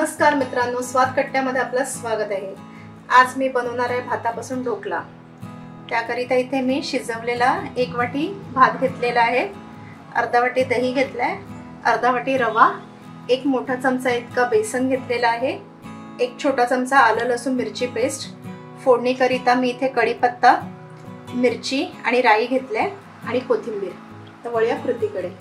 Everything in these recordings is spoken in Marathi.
नमस्कार मित्रांनो, स्वाद कट्ट्यामध्ये आपलं स्वागत आहे। आज मी बनवणार आहे भातापासून ढोकला। त्याकरिता इथे मी शिजवलेला 1 वाटी भात घेतलेला आहे, अर्धा वाटी दही घेतलाय, अर्धा वाटी रवा, 1 मोठा चमचा इतका बेसन घेतलेला आहे, 1 छोटा चमचा आलं लसूण मिरची पेस्ट। फोडणीकरिता मी इथे कढीपत्ता, मिरची आणि राई घेतले आणि कोथिंबीर। तर वळूया कृतीकडे।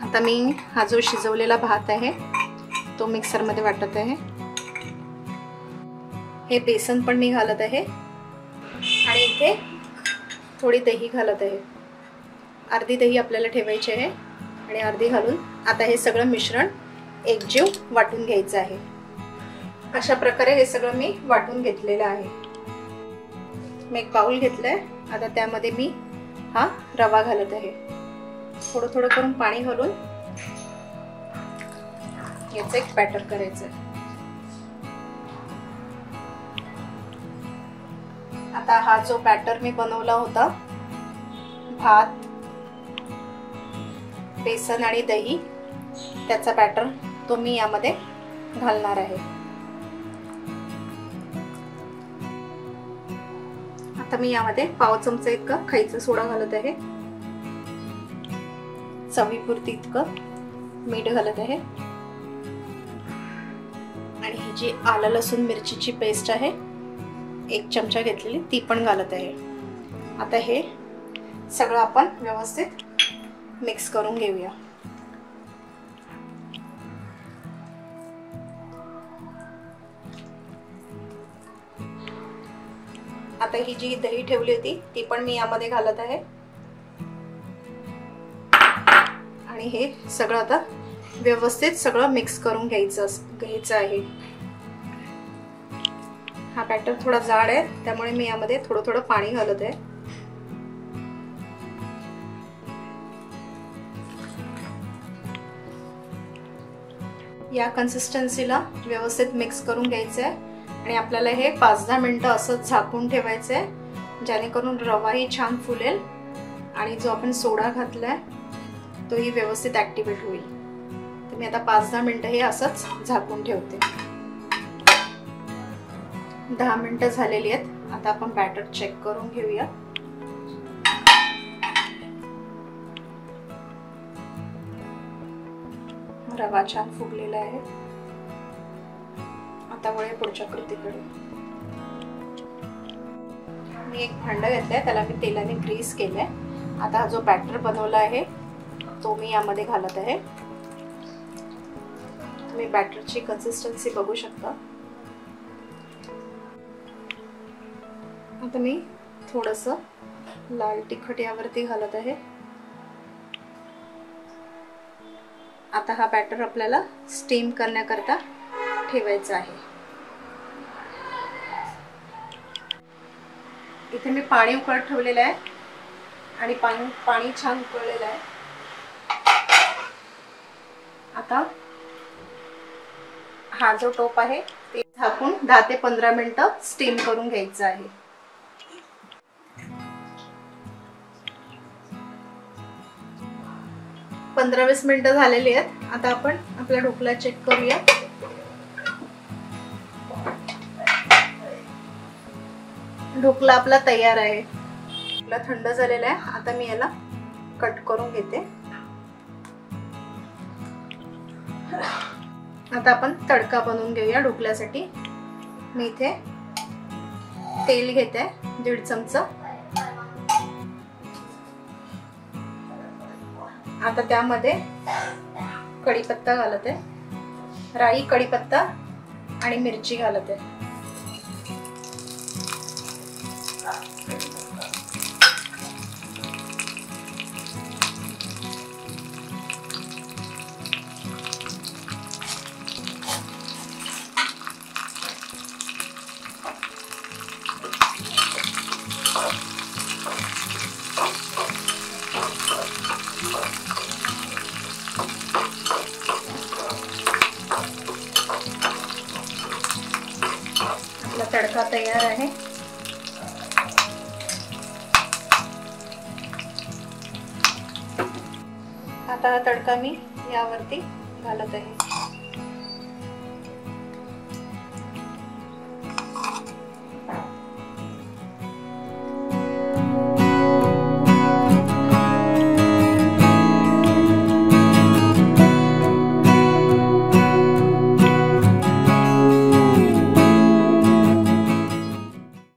आता मी हा जो शिजवलेला भात आहे तो मिक्सर मध्ये वाटत आहे। हे बेसन पण मी घालत आहे आणि इथे थोडी दही घालत आहे। अर्धी दही आपल्याला ठेवायची आहे आणि अर्धी घालून आता हे सगळं मिश्रण एकजीव वाटून घ्यायचं आहे। अशा प्रकारे हे सगळं मी वाटून घेतलेलं आहे। मी एक बाउल घेतलाय, आता त्यामध्ये मी हा रवा घालत आहे। थोडं थोडं करून पाणी घालून याचं एक बॅटर करायचं आहे। आता हा जो बॅटर मी बनवला होता, भात, बेसन आणि दही, त्याचा बॅटर तो मी यामध्ये घालणार आहे। आता मी यामध्ये पाव चमचा इतका खायचा सोडा घालत आहे, चवीपुरती इतकं मीठ घालत आहे आणि ही जी आलं लसूण मिरचीची पेस्ट आहे 1 चमचा घेतलेली ती पण घालत आहे। आता हे सगळं आपण व्यवस्थित मिक्स करून घेऊया। आता ही जी दही ठेवली होती ती पण मी यामध्ये घालत आहे आणि हे सगळं आता व्यवस्थित सगळं मिक्स करून घ्यायचं आहे। हा बॅटर थोडा जाड आहे त्यामुळे मी यामध्ये थोडं थोडं पाणी घालत आहे। या कन्सिस्टन्सीला व्यवस्थित मिक्स करून घ्यायचं आहे आणि आपल्याला हे 5-10 मिनिटं असं झाकून ठेवायचं आहे, जेणेकरून रवाही छान फुलेल आणि जो आपण सोडा घातलाय तोही व्यवस्थित ऍक्टिव्हेट होईल। तर मी आता 5-10 मिनिटं हे असंच झाकून ठेवते। 10 मिनिटं झालेली आहेत। आता आपण बॅटर चेक करून घेऊया। रवा छान फुगलेला आहे। आता वळूया पुढच्या कृतीकडे। मी एक भांडं घेतलंय, त्याला मी तेलाने ग्रीस केलंय। आता हा जो बॅटर बनवला आहे तो मी यामध्ये घालत आहे। तुम्ही बॅटरची कन्सिस्टन्सी बघू शकता। आता मी थोडंसं लाल तिखट यावरती घालत आहे। आता हा बॅटर आपल्याला स्टीम करण्याकरता ठेवायचा आहे। इथे मी पाणी उकळत ठेवलेलं आहे आणि पाणी छान उकळलेलं आहे। आता हा जो टोप आहे ते झाकून 10 ते 15 मिनिटं स्टीम करून घ्यायचं आहे। पंधरा 20 मिनिटं झालेली आहेत। आता आपण आपला ढोकळा चेक करूया। ढोकळा आपला तयार आहे। ढोकळा थंड झालेला आहे। आता मी याला कट करून घेते। आता आपण तडका बनवून घेऊया ढोकळ्यासाठी। मी इथे तेल घेते 1.5 चमचा। आता त्यामध्ये कढीपत्ता घालत आहे, राई, कढीपत्ता आणि मिरची घालत आहे। तड़का तैयार है। आता हा तडका मी यावरती घालत आहे.